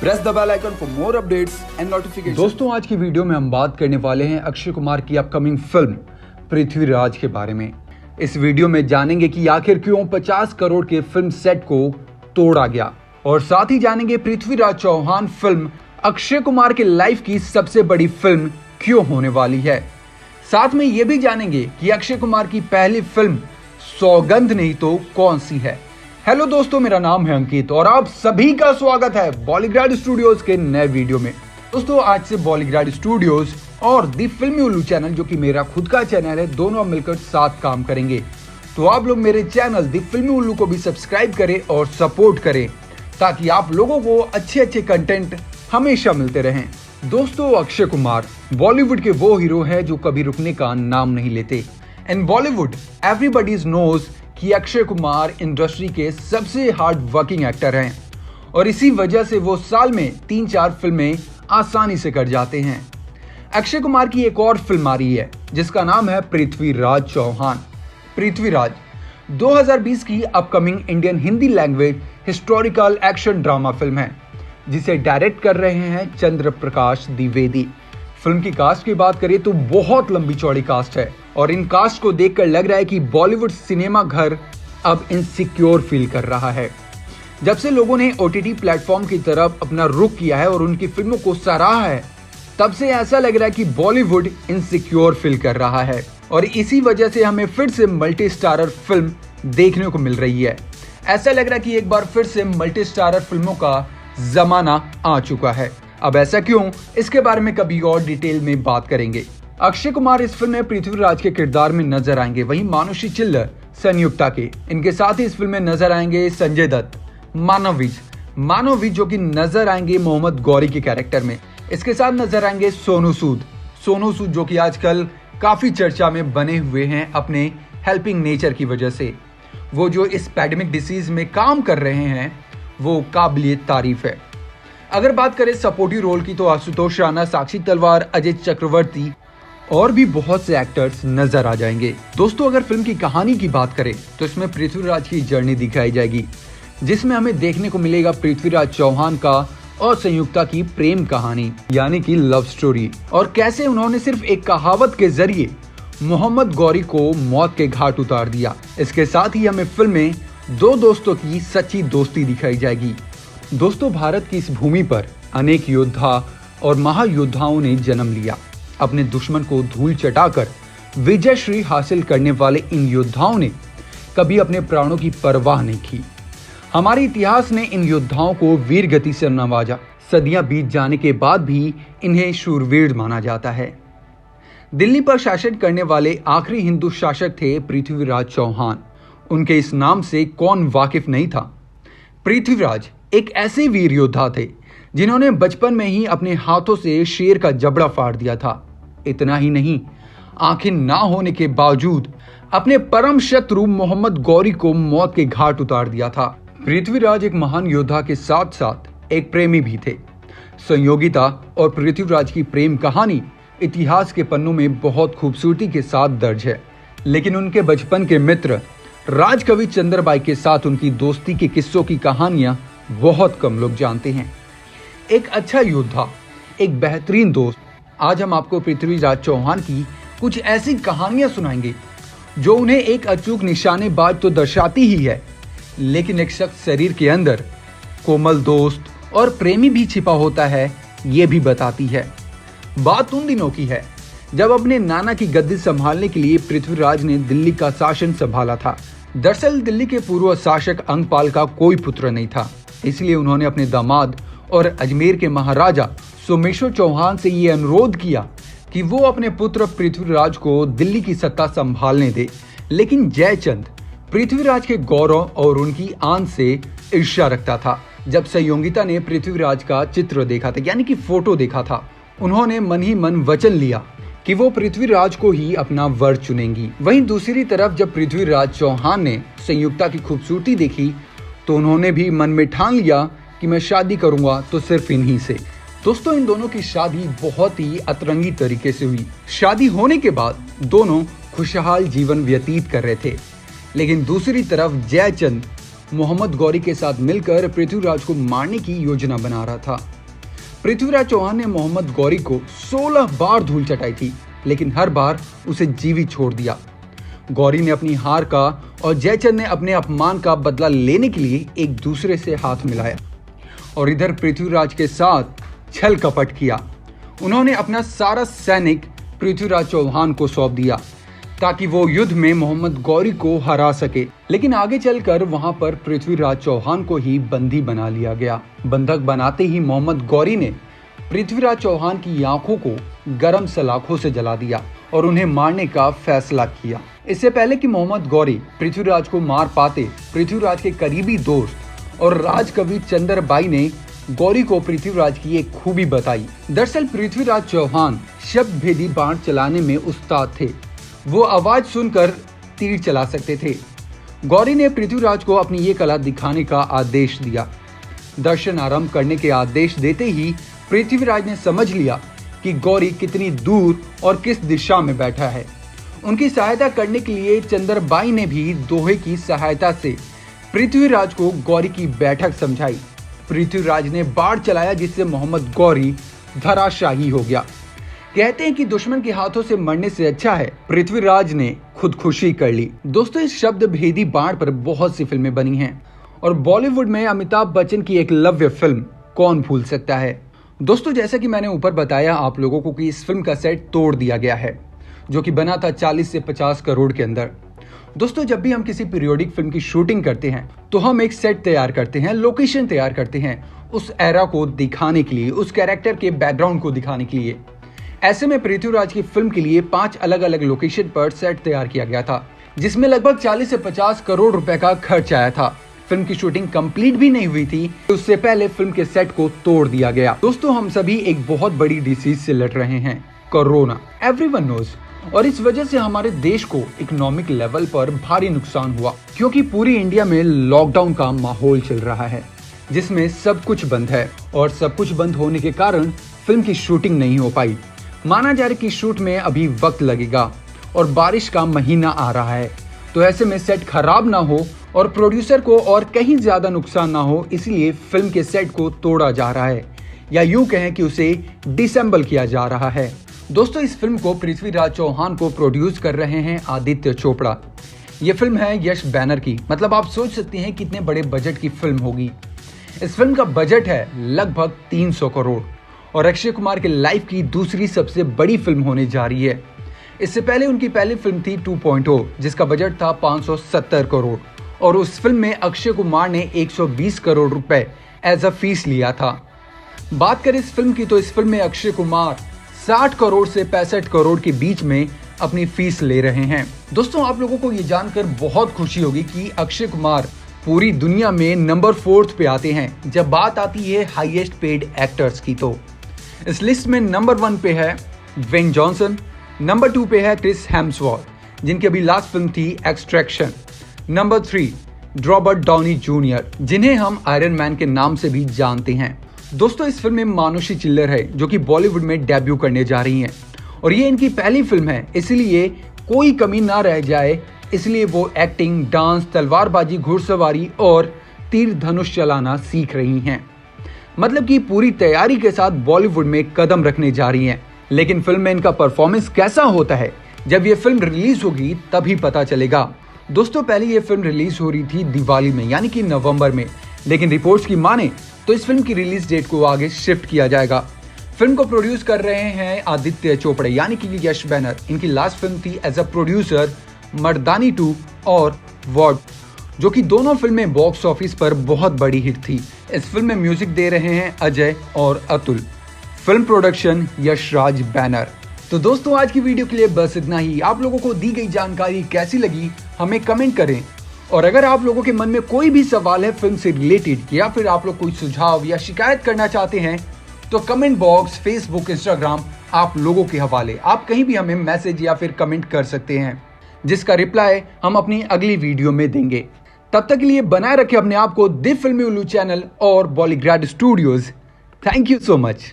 Press the bell icon for more updates and notifications. दोस्तों आज की वीडियो में हम बात करने वाले हैं अक्षय कुमार की अपकमिंग फिल्म पृथ्वीराज के बारे में। इस वीडियो में जानेंगे कि आखिर क्यों 50 करोड़ के फिल्म सेट को तोड़ा गया और साथ ही जानेंगे पृथ्वीराज चौहान फिल्म अक्षय कुमार के लाइफ की सबसे बड़ी फिल्म क्यों होने वाली है। साथ में ये भी जानेंगे कि अक्षय कुमार की पहली फिल्म सौगंध नहीं तो कौन सी है। हेलो दोस्तों, मेरा नाम है अंकित और आप सभी का स्वागत है बॉलीग्राड स्टूडियोज के नए वीडियो में। दोस्तों आज से बॉलीग्राड स्टूडियोज और दी फिल्मी उल्लू चैनल, जो कि मेरा खुद का चैनल है, दोनों मिलकर साथ काम करेंगे। तो आप लोग मेरे चैनल दी फिल्मी उल्लू को भी सब्सक्राइब करें और सपोर्ट करें ताकि आप लोगों को अच्छे अच्छे कंटेंट हमेशा मिलते रहें। दोस्तों अक्षय कुमार बॉलीवुड के वो हीरो हैं जो कभी रुकने का नाम नहीं लेते। इन बॉलीवुड एवरीबडी नोज कि अक्षय कुमार इंडस्ट्री के सबसे हार्ड वर्किंग एक्टर हैं और इसी वजह से वो साल में 3-4 फिल्में आसानी से कर जाते हैं। अक्षय कुमार की एक और फिल्म आ रही है जिसका नाम है पृथ्वीराज चौहान। पृथ्वीराज 2020 की upcoming Indian Hindi language historical action drama film है जिसे डायरेक्ट कर रहे हैं चंद्र प्रकाश द्विवेदी। फिल्म की कास्ट की बात करें तो बहुत लंबी चौड़ी कास्ट है और इन कास्ट को देखकर लग रहा है कि बॉलीवुड सिनेमा घर अब इनसिक्योर फील कर रहा है। जब से लोगों ने ओटीटी प्लेटफॉर्म की तरफ अपना रुख किया है और उनकी फिल्मों को सराहा है, तब से ऐसा लग रहा है कि बॉलीवुड इनसिक्योर फील कर रहा है और इसी वजह से हमें फिर से मल्टी स्टारर फिल्म देखने को मिल रही है। ऐसा लग रहा है कि एक बार फिर से मल्टी स्टारर फिल्मों का जमाना आ चुका है। अब ऐसा क्यों, इसके बारे में कभी और डिटेल में बात करेंगे। अक्षय कुमार इस फिल्म में पृथ्वीराज के किरदार में नजर आएंगे, वहीं मानुषी चिल्लर संयुक्ता के। इनके साथ ही इस फिल्म में नजर आएंगे संजय दत्त, मानव विज जो कि नजर आएंगे मोहम्मद गौरी के कैरेक्टर में। इसके साथ नजर आएंगे सोनू सूद जो कि आजकल काफी चर्चा में बने हुए हैं अपने हेल्पिंग नेचर की वजह से। वो जो इस पैंडेमिक डिसीज में काम कर रहे हैं वो काबिलियत तारीफ है। अगर बात करें सपोर्टिव रोल की तो आशुतोष राणा, साक्षी तलवार, अजय चक्रवर्ती और भी बहुत से एक्टर्स नजर आ जाएंगे। दोस्तों अगर फिल्म की कहानी की बात करें तो इसमें पृथ्वीराज की जर्नी दिखाई जाएगी जिसमें हमें देखने को मिलेगा पृथ्वीराज चौहान का और संयुक्ता की प्रेम कहानी यानी कि लव स्टोरी, और कैसे उन्होंने सिर्फ एक कहावत के जरिए मोहम्मद गौरी को मौत के घाट उतार दिया। इसके साथ ही हमें फिल्म में दो दोस्तों की सच्ची दोस्ती दिखाई जाएगी। दोस्तों भारत की इस भूमि पर अनेक योद्धा और महायोद्धाओं ने जन्म लिया। अपने दुश्मन को धूल चटाकर विजय श्री हासिल करने वाले इन योद्धाओं ने कभी अपने प्राणों की परवाह नहीं की। हमारे इतिहास ने इन योद्धाओं को वीर गति से नवाजा। सदियां बीत जाने के बाद भी इन्हें शूरवीर माना जाता है। दिल्ली पर शासन करने वाले आखिरी हिंदू शासक थे पृथ्वीराज चौहान। उनके इस नाम से कौन वाकिफ नहीं था। पृथ्वीराज एक ऐसे वीर योद्धा थे जिन्होंने बचपन में ही अपने हाथों से शेर का जबड़ा फाड़ दिया था। इतना ही नहीं, आंखें ना होने के बावजूद अपने परम शत्रु मोहम्मद गौरी को मौत के घाट उतार दिया था। पृथ्वीराज एक महान योद्धा के साथ साथ एक प्रेमी भी थे। संयोगिता और पृथ्वीराज की प्रेम कहानी इतिहास के पन्नों में बहुत खूबसूरती के साथ दर्ज है, लेकिन उनके बचपन के मित्र राजकवि चंद्रबाई के साथ उनकी दोस्ती के किस्सों की कहानियां बहुत कम लोग जानते हैं। एक अच्छा योद्धा, एक बेहतरीन दोस्त। आज हम आपको पृथ्वीराज चौहान की कुछ ऐसी कहानियां सुनाएंगे जो उन्हें एक अचूक निशानेबाज तो दर्शाती ही है, लेकिन एक शख्स शरीर के अंदर कोमल दोस्त और प्रेमी भी छिपा होता है, ये भी बताती है। बात उन दिनों की है जब अपने नाना की गद्दी संभालने के लिए पृथ्वीराज ने दिल्ली का शासन संभाला था। दरअसल दिल्ली के पूर्व शासक अंगपाल का कोई पुत्र नहीं था, इसलिए उन्होंने अपने दामाद और अजमेर के महाराजा सोमेश्वर चौहान से ये अनुरोध किया कि वो अपने पुत्र पृथ्वीराज को दिल्ली की सत्ता संभालने दे। लेकिन जयचंद पृथ्वीराज के गौरव और उनकी आन से ईर्ष्या रखता था। जब संयोगिता ने पृथ्वीराज का चित्र देखा था यानी कि फोटो देखा था, उन्होंने मन ही मन वचन लिया कि वो पृथ्वीराज को ही अपना वर चुनेंगी। वहीं दूसरी तरफ जब पृथ्वीराज चौहान ने संयुक्ता की खूबसूरती देखी तो उन्होंने भी मन में ठान लिया कि मैं शादी करूंगा तो सिर्फ इन्हीं से। दोस्तों इन दोनों की शादी बहुत ही अतरंगी तरीके से हुई। शादी होने के बाद दोनों खुशहाल जीवन व्यतीत कर रहे थे, लेकिन दूसरी तरफ जयचंद मोहम्मद गौरी के साथ मिलकर पृथ्वीराज को मारने की योजना बना रहा था। पृथ्वीराज चौहान ने मोहम्मद गौरी को 16 बार धूल चटाई थी, लेकिन हर बार उसे जीवित छोड़ दिया। गौरी ने अपनी हार का और जयचंद ने अपने अपमान का बदला लेने के लिए एक दूसरे से हाथ मिलाया और इधर पृथ्वीराज के साथ छल कपट किया। उन्होंने अपना सारा सैनिक पृथ्वीराज चौहान को सौंप दिया ताकि वो युद्ध में मोहम्मद गौरी को हरा सके, लेकिन आगे चलकर वहां पर पृथ्वीराज चौहान को ही बंदी बना लिया गया। बंधक बनाते ही मोहम्मद गौरी ने पृथ्वीराज चौहान की आंखों को गरम सलाखों से जला दिया और उन्हें मारने का फैसला किया। इससे पहले कि मोहम्मद गौरी पृथ्वीराज को मार पाते, पृथ्वीराज के करीबी दोस्त और राजकवि चंद्रबाई ने गौरी को पृथ्वीराज की एक खूबी बताई। दरअसल पृथ्वीराज चौहान शब्द भेदी बाण चलाने में उस्ताद थे। वो आवाज सुनकर तीर चला सकते थे। गौरी ने पृथ्वीराज को अपनी ये कला दिखाने का आदेश दिया। दर्शन आरंभ करने के आदेश देते ही पृथ्वीराज ने समझ लिया कि गौरी कितनी दूर और किस दिशा में बैठा है। उनकी सहायता करने के लिए चंद्रबाई ने भी दोहे की सहायता से पृथ्वीराज को गौरी की बैठक समझाई। पृथ्वीराज ने बाढ़ चलाया जिससे मोहम्मद गौरी धराशाही हो गया। कहते हैं कि दुश्मन के हाथों से मरने से अच्छा है पृथ्वीराज ने खुदकुशी कर ली। दोस्तों, इस शब्द भेदी बाण पर बहुत सी फिल्में बनी हैं और बॉलीवुड में अमिताभ बच्चन की एकलव्य फिल्म कौन भूल सकता है। दोस्तों, जैसा कि मैंने ऊपर बताया आप लोगों को कि इस फिल्म का सेट तोड़ दिया गया है, जो कि बना था 40 से 50 करोड़ के अंदर। दोस्तों, जब भी हम किसी पीरियोडिक फिल्म की शूटिंग करते हैं तो हम एक सेट तैयार करते हैं, लोकेशन तैयार करते हैं उस एरा को दिखाने के लिए, उस कैरेक्टर के बैकग्राउंड को दिखाने के लिए। ऐसे में पृथ्वीराज की फिल्म के लिए 5 अलग अलग लोकेशन पर सेट तैयार किया गया था, जिसमें लगभग 40 से 50 करोड़ रुपए का खर्च आया था। फिल्म की शूटिंग कंप्लीट भी नहीं हुई थी, उससे पहले फिल्म के सेट को तोड़ दिया गया। दोस्तों, हम सभी एक बहुत बड़ी डिसीज से लड़ रहे हैं, कोरोना, एवरीवन नोज। और इस वजह से हमारे देश को इकोनॉमिक लेवल पर भारी नुकसान हुआ, क्योंकि पूरी इंडिया में लॉकडाउन का माहौल चल रहा है, जिसमें सब कुछ बंद है और सब कुछ बंद होने के कारण फिल्म की शूटिंग नहीं हो पाई। माना जा रहा है कि शूट में अभी वक्त लगेगा और बारिश का महीना आ रहा है, तो ऐसे में सेट खराब ना हो और प्रोड्यूसर को और कहीं ज्यादा नुकसान ना हो, इसलिए फिल्म के सेट को तोड़ा जा रहा है, या यूं कहें कि उसे डिसेंबल किया जा रहा है। दोस्तों, इस फिल्म को पृथ्वीराज चौहान को प्रोड्यूस कर रहे हैं आदित्य चोपड़ा। ये फिल्म है यश बैनर की, मतलब आप सोच सकते हैं कितने बड़े बजट की फिल्म होगी। इस फिल्म का बजट है लगभग 300 करोड़ और अक्षय कुमार के लाइफ की दूसरी सबसे बड़ी फिल्म होने जा रही है। इससे पहले उनकी पहली फिल्म थी 2.0 जिसका बजट था 570 करोड़ और उस फिल्म में अक्षय कुमार ने 120 करोड़ रुपए एज अ फीस लिया था। बात करें इस फिल्म की तो इस फिल्म में अक्षय कुमार 60 करोड़ से 65 करोड़ के बीच में अपनी फीस ले रहे हैं। दोस्तों, आप लोगों को ये जानकर बहुत खुशी होगी कि अक्षय कुमार पूरी दुनिया में नंबर 4 पे आते हैं जब बात आती है हाईएस्ट पेड एक्टर्स की। तो इस लिस्ट में नंबर 1 पे है ड्वेन जॉनसन, नंबर 2 पे है क्रिस हेम्सवर्थ जिनकी अभी लास्ट फिल्म थी extraction, number 3 Robert Downey junior जिन्हें हम आयरन मैन के नाम से भी जानते हैं। दोस्तों, इस फिल्म में मानुषी चिल्लर है जो कि बॉलीवुड में डेब्यू करने जा रही हैं और ये इनकी पहली फिल्म है, इसलिए कोई कमी ना रह जाए, इसलिए वो एक्टिंग, डांस, तलवारबाजी, घुड़सवारी और तीर धनुष चलाना सीख रही हैं। मतलब कि पूरी तैयारी के साथ बॉलीवुड में कदम रखने जा रही हैं। लेकिन फिल्म में इनका परफॉर्मेंस कैसा होता है जब ये फिल्म रिलीज होगी तभी पता चलेगा। दोस्तों, पहले ये फिल्म रिलीज हो रही थी दिवाली में यानी कि नवंबर में, लेकिन रिपोर्ट्स की माने तो इस फिल्म की रिलीज डेट को आगे शिफ्ट किया जाएगा। फिल्म को प्रोड्यूस कर रहे हैं आदित्य चोपड़ा यानी कि यश बैनर। इनकी लास्ट फिल्म थी एज अ प्रोड्यूसर मर्दानी 2 और वॉर्ड, जो कि दोनों फिल्में बॉक्स ऑफिस पर बहुत बड़ी हिट थी। इस फिल्म में म्यूजिक दे रहे हैं अजय और Atul. Film production Yash Raj banner. तो दोस्तों, आज की वीडियो के लिए बस इतना ही। आप लोगों को दी गई जानकारी कैसी लगी हमें कमेंट करें, और अगर आप लोगों के मन में कोई भी सवाल है फिल्म से रिलेटेड या फिर आप लोग कोई सुझाव या शिकायत करना चाहते हैं तो कमेंट बॉक्स, फेसबुक, इंस्टाग्राम आप लोगों के हवाले, आप कहीं भी हमें मैसेज या फिर कमेंट कर सकते हैं, जिसका रिप्लाई हम अपनी अगली वीडियो में देंगे। तब तक के लिए बनाए रखें अपने आप को दी फिल्मी उल्लू चैनल और Bollygrad studios. Thank you so much.